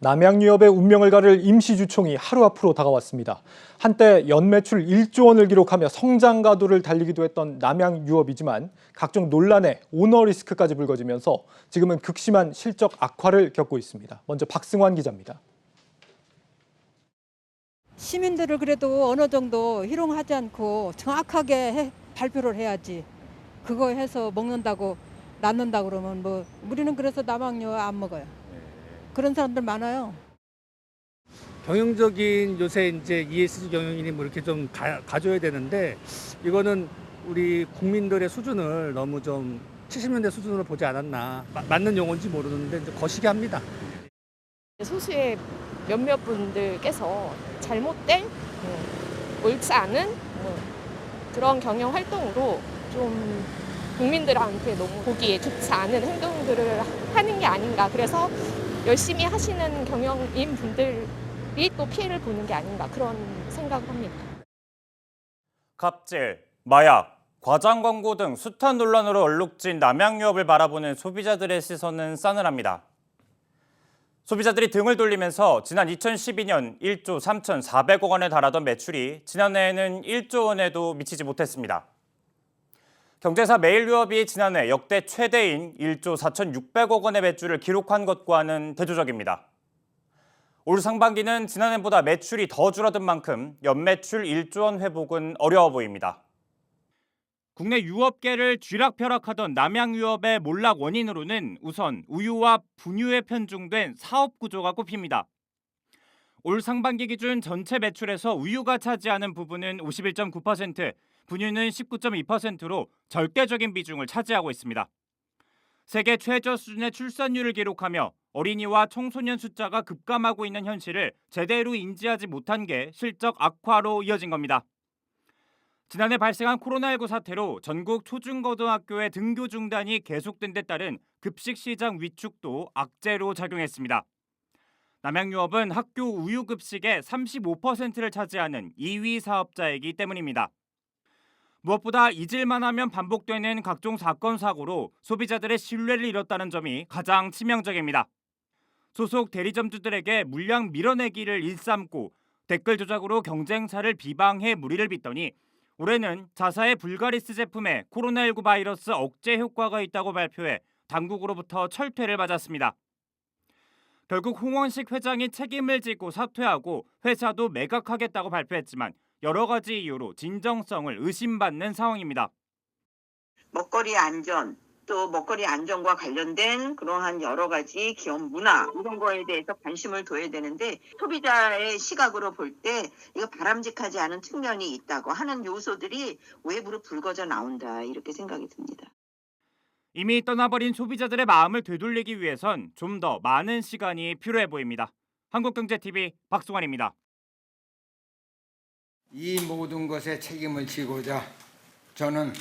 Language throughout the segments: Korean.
남양유업의 운명을 가를 임시주총이 하루 앞으로 다가왔습니다. 한때 연매출 1조 원을 기록하며 성장 가도를 달리기도 했던 남양유업이지만 각종 논란에 오너 리스크까지 불거지면서 지금은 극심한 실적 악화를 겪고 있습니다. 먼저 박승환 기자입니다. 시민들을 그래도 어느 정도 희롱하지 않고 정확하게 발표를 해야지. 그거 해서 먹는다고 낳는다고 그러면 뭐 우리는 그래서 남양유업 안 먹어요. 그런 사람들 많아요. 경영적인 요새 이제 ESG 경영인이 뭐 이렇게 좀 가져야 되는데 이거는 우리 국민들의 수준을 너무 좀 70년대 수준으로 보지 않았나. 맞는 용어인지 모르는데 이제 거시기 합니다. 소수의 몇몇 분들께서 잘못된 옳지 않은 그런 경영 활동으로 좀 국민들한테 너무 보기에 좋지 않은 행동들을 하는 게 아닌가. 그래서 열심히 하시는 경영인 분들이 또 피해를 보는 게 아닌가 그런 생각을 합니다. 갑질, 마약, 과장 광고 등 숱한 논란으로 얼룩진 남양유업을 바라보는 소비자들의 시선은 싸늘합니다. 소비자들이 등을 돌리면서 지난 2012년 1조 3,400억 원에 달하던 매출이 지난해에는 1조 원에도 미치지 못했습니다. 경제사 매일유업이 지난해 역대 최대인 1조 4,600억 원의 매출을 기록한 것과는 대조적입니다. 올 상반기는 지난해보다 매출이 더 줄어든 만큼 연매출 1조 원 회복은 어려워 보입니다. 국내 유업계를 쥐락펴락하던 남양유업의 몰락 원인으로는 우선 우유와 분유에 편중된 사업 구조가 꼽힙니다. 올 상반기 기준 전체 매출에서 우유가 차지하는 부분은 51.9%, 분유는 19.2%로 절대적인 비중을 차지하고 있습니다. 세계 최저 수준의 출산율을 기록하며 어린이와 청소년 숫자가 급감하고 있는 현실을 제대로 인지하지 못한 게 실적 악화로 이어진 겁니다. 지난해 발생한 코로나19 사태로 전국 초중고등학교의 등교 중단이 계속된 데 따른 급식 시장 위축도 악재로 작용했습니다. 남양유업은 학교 우유 급식의 35%를 차지하는 2위 사업자이기 때문입니다. 무엇보다 잊을만 하면 반복되는 각종 사건 사고로 소비자들의 신뢰를 잃었다는 점이 가장 치명적입니다. 소속 대리점주들에게 물량 밀어내기를 일삼고 댓글 조작으로 경쟁사를 비방해 물의를 빚더니 올해는 자사의 불가리스 제품에 코로나19 바이러스 억제 효과가 있다고 발표해 당국으로부터 철퇴를 맞았습니다. 결국 홍원식 회장이 책임을 지고 사퇴하고 회사도 매각하겠다고 발표했지만 여러 가지 이유로 진정성을 의심받는 상황입니다. 먹거리 안전, 또 먹거리 안전과 관련된 그러한 여러 가지 기업 문화 이런 거에 대해서 관심을 둬야 되는데 소비자의 시각으로 볼 때 이거 바람직하지 않은 측면이 있다고 하는 요소들이 외부로 불거져 나온다 이렇게 생각이 듭니다. 이미 떠나버린 소비자들의 마음을 되돌리기 위해선 좀 더 많은 시간이 필요해 보입니다. 한국경제TV 박승환입니다. 이 모든 것에 책임을 지고자 저는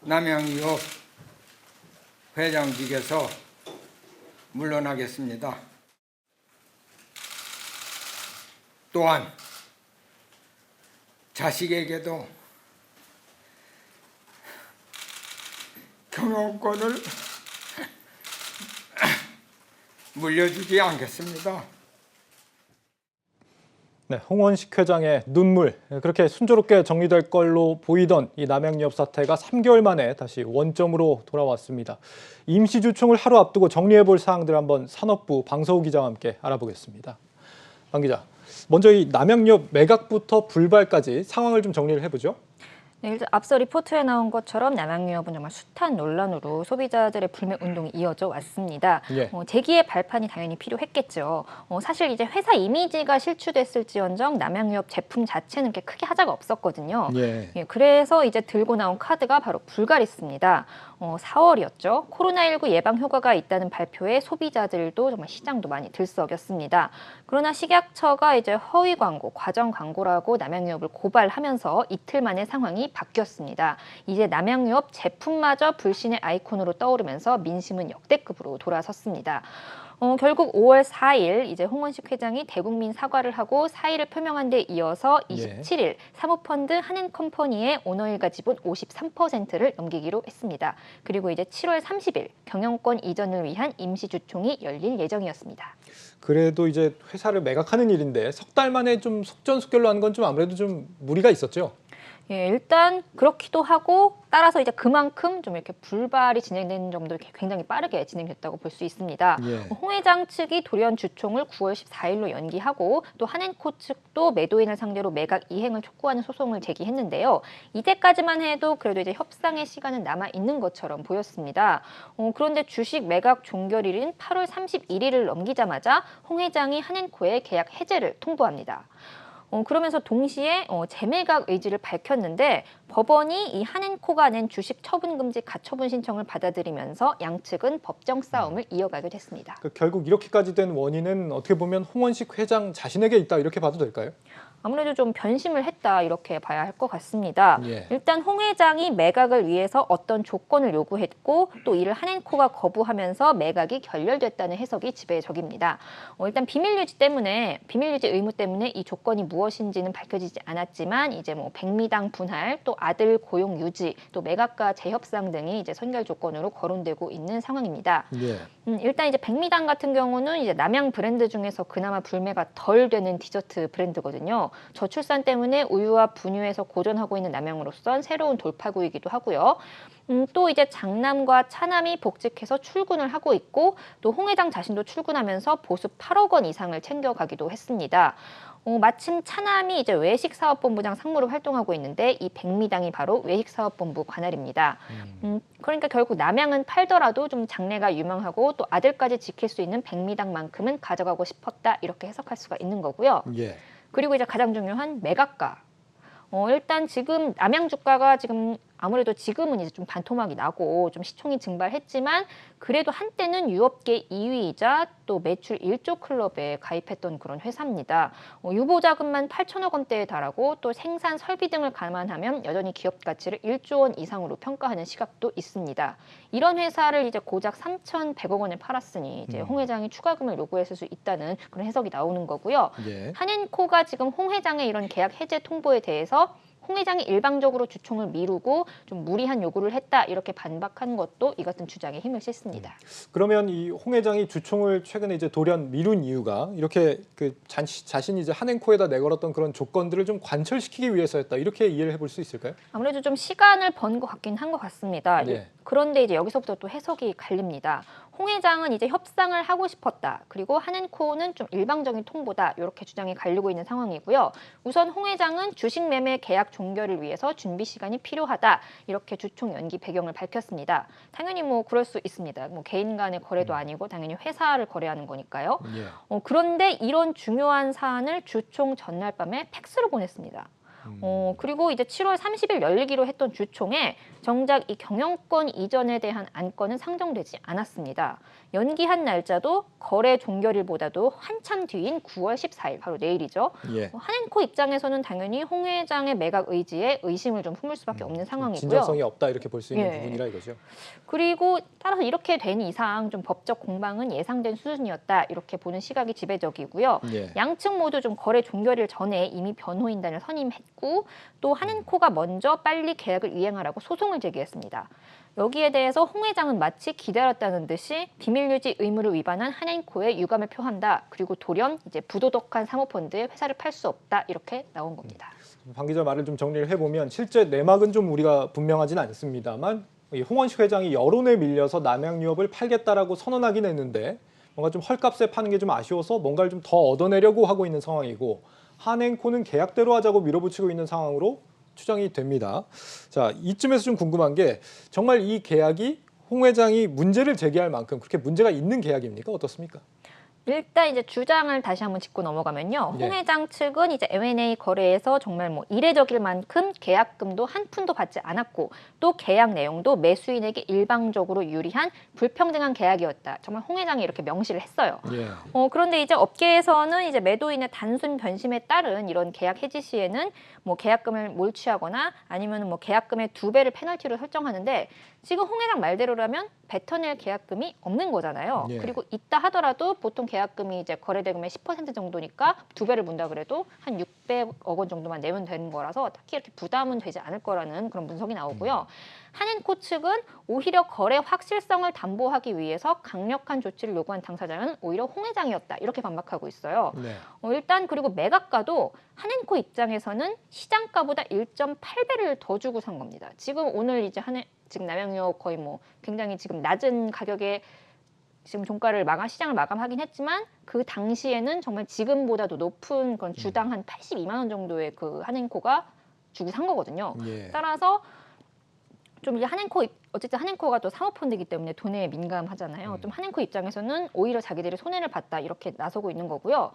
남양유업 회장직에서 물러나겠습니다. 또한 자식에게도 경영권을 물려주지 않겠습니다. 네, 홍원식 회장의 눈물, 그렇게 순조롭게 정리될 걸로 보이던 이 남양유업 사태가 3개월 만에 다시 원점으로 돌아왔습니다. 임시주총을 하루 앞두고 정리해볼 사항들 한번 산업부 방서우 기자와 함께 알아보겠습니다. 방 기자, 먼저 이 남양유업 매각부터 불발까지 상황을 좀 정리를 해보죠. 네, 일단 앞서 리포트에 나온 것처럼 남양유업은 정말 숱한 논란으로 소비자들의 불매 운동이 이어져 왔습니다. 예. 재기의 발판이 당연히 필요했겠죠. 사실 이제 회사 이미지가 실추됐을지언정 남양유업 제품 자체는 그렇게 크게 하자가 없었거든요. 예. 그래서 이제 들고 나온 카드가 바로 불가리스입니다. 4월이었죠. 코로나19 예방 효과가 있다는 발표에 소비자들도 정말 시장도 많이 들썩였습니다. 그러나 식약처가 이제 허위 광고, 과정 광고라고 남양유업을 고발하면서 이틀 만에 상황이 바뀌었습니다. 이제 남양유업 제품마저 불신의 아이콘으로 떠오르면서 민심은 역대급으로 돌아섰습니다. 결국 5월 4일 이제 홍원식 회장이 대국민 사과를 하고 사의를 표명한 데 이어서 27일 사모펀드 한인컴퍼니의 오너일가 지분 53%를 넘기기로 했습니다. 그리고 이제 7월 30일 경영권 이전을 위한 임시주총이 열릴 예정이었습니다. 그래도 이제 회사를 매각하는 일인데 석 달 만에 좀 속전속결로 하는 건 좀 아무래도 좀 무리가 있었죠. 예, 일단 그렇기도 하고 따라서 이제 그만큼 좀 이렇게 불발이 진행되는 점도 굉장히 빠르게 진행됐다고 볼 수 있습니다. 예. 홍 회장 측이 돌연 주총을 9월 14일로 연기하고 또 한앤코 측도 매도인을 상대로 매각 이행을 촉구하는 소송을 제기했는데요. 이때까지만 해도 그래도 이제 협상의 시간은 남아 있는 것처럼 보였습니다. 그런데 주식 매각 종결일인 8월 31일을 넘기자마자 홍 회장이 한앤코에 계약 해제를 통보합니다. 그러면서 동시에 재매각 의지를 밝혔는데 법원이 이 한앤코가 낸 주식 처분금지 가처분 신청을 받아들이면서 양측은 법정 싸움을 이어가게 됐습니다. 결국 이렇게까지 된 원인은 어떻게 보면 홍원식 회장 자신에게 있다 이렇게 봐도 될까요? 아무래도 좀 변심을 했다 이렇게 봐야 할 것 같습니다. 예. 일단 홍 회장이 매각을 위해서 어떤 조건을 요구했고 또 이를 한앤코가 거부하면서 매각이 결렬됐다는 해석이 지배적입니다. 일단 비밀유지 의무 때문에 이 조건이 무엇인지는 밝혀지지 않았지만 이제 뭐 백미당 분할, 또 아들 고용 유지, 또 매각과 재협상 등이 이제 선결 조건으로 거론되고 있는 상황입니다. 예. 일단 이제 백미당 같은 경우는 이제 남양 브랜드 중에서 그나마 불매가 덜 되는 디저트 브랜드거든요. 저출산 때문에 우유와 분유에서 고전하고 있는 남양으로선 새로운 돌파구이기도 하고요. 또 이제 장남과 차남이 복직해서 출근을 하고 있고 또 홍 회장 자신도 출근하면서 보수 8억 원 이상을 챙겨가기도 했습니다. 마침 차남이 이제 외식사업본부장 상무로 활동하고 있는데 이 백미당이 바로 외식사업본부 관할입니다. 그러니까 결국 남양은 팔더라도 좀 장래가 유망하고 또 아들까지 지킬 수 있는 백미당만큼은 가져가고 싶었다 이렇게 해석할 수가 있는 거고요. 예. 그리고 이제 가장 중요한 매각가. 일단 지금 남양 주가가 지금 아무래도 지금은 이제 좀 반토막이 나고 좀 시총이 증발했지만 그래도 한때는 유업계 2위이자 또 매출 1조 클럽에 가입했던 그런 회사입니다. 유보 자금만 8천억 원대에 달하고 또 생산 설비 등을 감안하면 여전히 기업 가치를 1조 원 이상으로 평가하는 시각도 있습니다. 이런 회사를 이제 고작 3,100억 원에 팔았으니 이제 홍 회장이 추가금을 요구했을 수 있다는 그런 해석이 나오는 거고요. 예. 한앤코가 지금 홍 회장의 이런 계약 해제 통보에 대해서 홍 회장이 일방적으로 주총을 미루고 좀 무리한 요구를 했다 이렇게 반박한 것도 이 같은 주장에 힘을 싣습니다. 그러면 이 홍 회장이 주총을 최근에 이제 돌연 미룬 이유가 이렇게 그 자신이 이제 한앤코에다 내걸었던 그런 조건들을 좀 관철시키기 위해서였다 이렇게 이해를 해볼 수 있을까요? 아무래도 좀 시간을 번 것 같긴 한 것 같습니다. 네. 그런데 이제 여기서부터 또 해석이 갈립니다. 홍 회장은 이제 협상을 하고 싶었다. 그리고 한앤코는 좀 일방적인 통보다. 이렇게 주장이 갈리고 있는 상황이고요. 우선 홍 회장은 주식 매매 계약 종결을 위해서 준비 시간이 필요하다. 이렇게 주총 연기 배경을 밝혔습니다. 당연히 뭐 그럴 수 있습니다. 뭐 개인 간의 거래도 아니고 당연히 회사를 거래하는 거니까요. 예. 그런데 이런 중요한 사안을 주총 전날 밤에 팩스로 보냈습니다. 그리고 이제 7월 30일 열리기로 했던 주총에 정작 이 경영권 이전에 대한 안건은 상정되지 않았습니다. 연기한 날짜도 거래 종결일보다도 한참 뒤인 9월 14일, 바로 내일이죠. 예. 한앤코 입장에서는 당연히 홍 회장의 매각 의지에 의심을 좀 품을 수밖에 없는 상황이고요. 진정성이 없다 이렇게 볼 수 있는 예. 부분이라 이거죠. 그리고 따라서 이렇게 된 이상 좀 법적 공방은 예상된 수준이었다 이렇게 보는 시각이 지배적이고요. 예. 양측 모두 좀 거래 종결일 전에 이미 변호인단을 선임했고 또 한앤코가 먼저 빨리 계약을 이행하라고 소송을 제기했습니다. 여기에 대해서 홍 회장은 마치 기다렸다는 듯이 비밀유지 의무를 위반한 한앤코에 유감을 표한다. 그리고 돌연 이제 부도덕한 사모펀드에 회사를 팔 수 없다. 이렇게 나온 겁니다. 방 기자 말을 좀 정리를 해보면 실제 내막은 좀 우리가 분명하진 않습니다만 이 홍원식 회장이 여론에 밀려서 남양유업을 팔겠다라고 선언하긴 했는데 뭔가 좀 헐값에 파는 게 좀 아쉬워서 뭔가를 좀 더 얻어내려고 하고 있는 상황이고 한앤코는 계약대로 하자고 밀어붙이고 있는 상황으로 추정이 됩니다. 자, 이쯤에서 좀 궁금한 게 정말 이 계약이 홍 회장이 문제를 제기할 만큼 그렇게 문제가 있는 계약입니까? 어떻습니까? 일단 이제 주장을 다시 한번 짚고 넘어가면요. 네. 홍 회장 측은 이제 M&A 거래에서 정말 뭐 이례적일 만큼 계약금도 한 푼도 받지 않았고 또 계약 내용도 매수인에게 일방적으로 유리한 불평등한 계약이었다. 정말 홍 회장이 이렇게 명시를 했어요. 예. 그런데 이제 업계에서는 이제 매도인의 단순 변심에 따른 이런 계약 해지 시에는 뭐 계약금을 몰취하거나 아니면 뭐 계약금의 2배를 페널티로 설정하는데 지금 홍 회장 말대로라면 뱉어낼 계약금이 없는 거잖아요. 예. 그리고 있다 하더라도 보통 계약금이 이제 거래대금의 10% 정도니까 2배를 문다 그래도 한 600억 원 정도만 내면 되는 거라서 딱히 이렇게 부담은 되지 않을 거라는 그런 분석이 나오고요. 한앤코 측은 오히려 거래 확실성을 담보하기 위해서 강력한 조치를 요구한 당사자는 오히려 홍 회장이었다 이렇게 반박하고 있어요. 네. 일단 그리고 매각가도 한앤코 입장에서는 시장가보다 1.8배를 더 주고 산 겁니다. 지금 오늘 이제 지금 남양유업 거의 뭐 굉장히 지금 낮은 가격에 지금 종가를 시장을 마감하긴 했지만 그 당시에는 정말 지금보다도 높은 그런 주당 한 82만 원 정도의 그 한앤코가 주고 산 거거든요. 예. 따라서 좀 이제 어쨌든 한앤코가 또 사모펀드이기 때문에 돈에 민감하잖아요. 좀 한앤코 입장에서는 오히려 자기들이 손해를 봤다 이렇게 나서고 있는 거고요.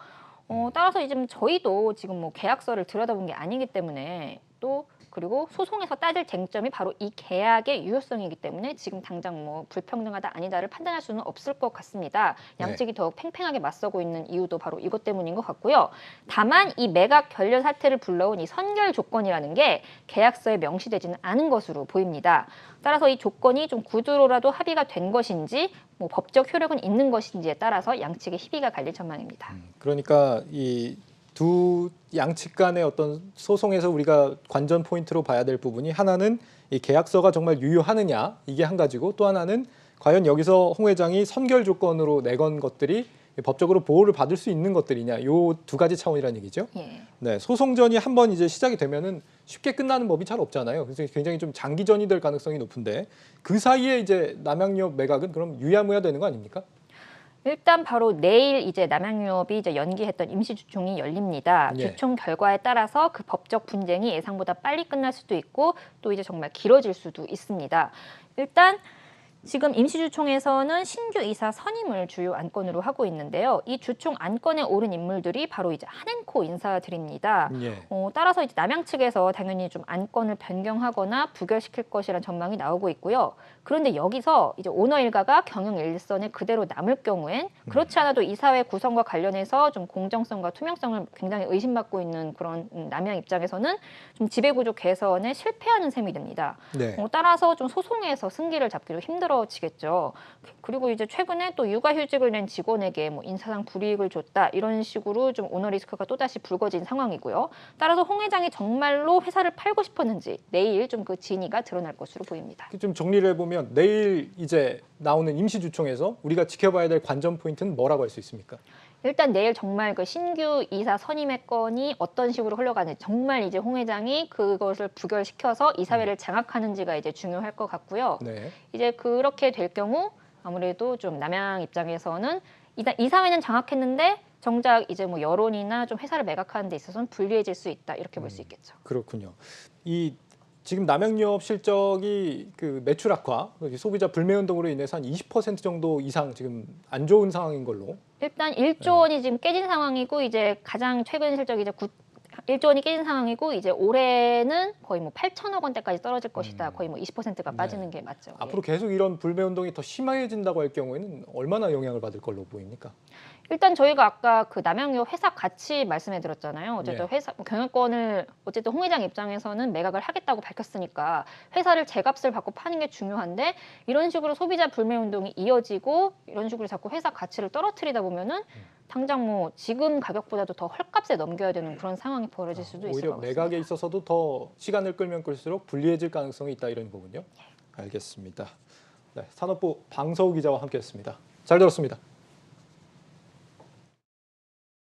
따라서 이제 저희도 지금 뭐 계약서를 들여다본 게 아니기 때문에 또 그리고 소송에서 따질 쟁점이 바로 이 계약의 유효성이기 때문에 지금 당장 뭐 불평등하다 아니다를 판단할 수는 없을 것 같습니다. 양측이 더욱 팽팽하게 맞서고 있는 이유도 바로 이것 때문인 것 같고요. 다만 이 매각 결렬 사태를 불러온 이 선결 조건이라는 게 계약서에 명시되지는 않은 것으로 보입니다. 따라서 이 조건이 좀 구두로라도 합의가 된 것인지 뭐 법적 효력은 있는 것인지에 따라서 양측의 희비가 갈릴 전망입니다. 그러니까 이 두 양측 간의 어떤 소송에서 우리가 관전 포인트로 봐야 될 부분이 하나는 이 계약서가 정말 유효하느냐 이게 한 가지고 또 하나는 과연 여기서 홍 회장이 선결 조건으로 내건 것들이 법적으로 보호를 받을 수 있는 것들이냐 요 두 가지 차원이라는 얘기죠. 예. 네, 소송전이 한번 이제 시작이 되면은 쉽게 끝나는 법이 잘 없잖아요. 그래서 굉장히 좀 장기전이 될 가능성이 높은데 그 사이에 이제 남양유업 매각은 그럼 유야무야 되는 거 아닙니까? 일단 바로 내일 이제 남양유업이 이제 연기했던 임시주총이 열립니다. 예. 주총 결과에 따라서 그 법적 분쟁이 예상보다 빨리 끝날 수도 있고 또 이제 정말 길어질 수도 있습니다. 일단 지금 임시주총에서는 신규 이사 선임을 주요 안건으로 하고 있는데요. 이 주총 안건에 오른 인물들이 바로 이제 한앤코 인사들입니다. 예. 따라서 이제 남양 측에서 당연히 좀 안건을 변경하거나 부결시킬 것이라는 전망이 나오고 있고요. 그런데 여기서 이제 오너 일가가 경영 일선에 그대로 남을 경우엔 그렇지 않아도 이사회 구성과 관련해서 좀 공정성과 투명성을 굉장히 의심받고 있는 그런 남양 입장에서는 좀 지배구조 개선에 실패하는 셈이 됩니다. 네. 따라서 좀 소송에서 승기를 잡기도 힘들어지겠죠. 그리고 이제 최근에 또 육아휴직을 낸 직원에게 뭐 인사상 불이익을 줬다 이런 식으로 좀 오너 리스크가 또다시 불거진 상황이고요. 따라서 홍 회장이 정말로 회사를 팔고 싶었는지 내일 좀 그 진위가 드러날 것으로 보입니다. 좀 정리를 해보면 내일 이제 나오는 임시주총에서 우리가 지켜봐야 될 관전 포인트는 뭐라고 할 수 있습니까? 일단 내일 정말 그 신규 이사 선임의 건이 어떤 식으로 흘러가는지 정말 이제 홍 회장이 그것을 부결시켜서 이사회를 장악하는지가 이제 중요할 것 같고요. 네. 이제 그렇게 될 경우 아무래도 좀 남양 입장에서는 일단 이사회는 장악했는데 정작 이제 뭐 여론이나 좀 회사를 매각하는 데 있어서는 불리해질 수 있다 이렇게 볼 수 있겠죠. 그렇군요. 이 지금 남양유업 실적이 그 매출 악화, 소비자 불매 운동으로 인해서 한 20% 정도 이상 지금 안 좋은 상황인 걸로. 일단 1조 원이 지금 깨진 상황이고 이제 가장 최근 실적이 이제 1조 원이 깨진 상황이고 이제 올해는 거의 뭐 8천억 원대까지 떨어질 것이다. 거의 뭐 20%가 빠지는 게 맞죠. 앞으로 계속 이런 불매 운동이 더 심해진다고 할 경우에는 얼마나 영향을 받을 걸로 보입니까? 일단 저희가 아까 그 남양유업 회사 가치 말씀해 드렸잖아요. 어쨌든 예. 회사 경영권을 어쨌든 홍 회장 입장에서는 매각을 하겠다고 밝혔으니까 회사를 제값을 받고 파는 게 중요한데 이런 식으로 소비자 불매 운동이 이어지고 이런 식으로 자꾸 회사 가치를 떨어뜨리다 보면은 당장 뭐 지금 가격보다도 더 헐값에 넘겨야 되는 그런 상황이 벌어질 수도 있을 오히려 것 같습니다. 매각에 있어서도 더 시간을 끌면 끌수록 불리해질 가능성이 있다 이런 거군요. 알겠습니다. 네, 산업부 방서우 기자와 함께했습니다. 잘 들었습니다.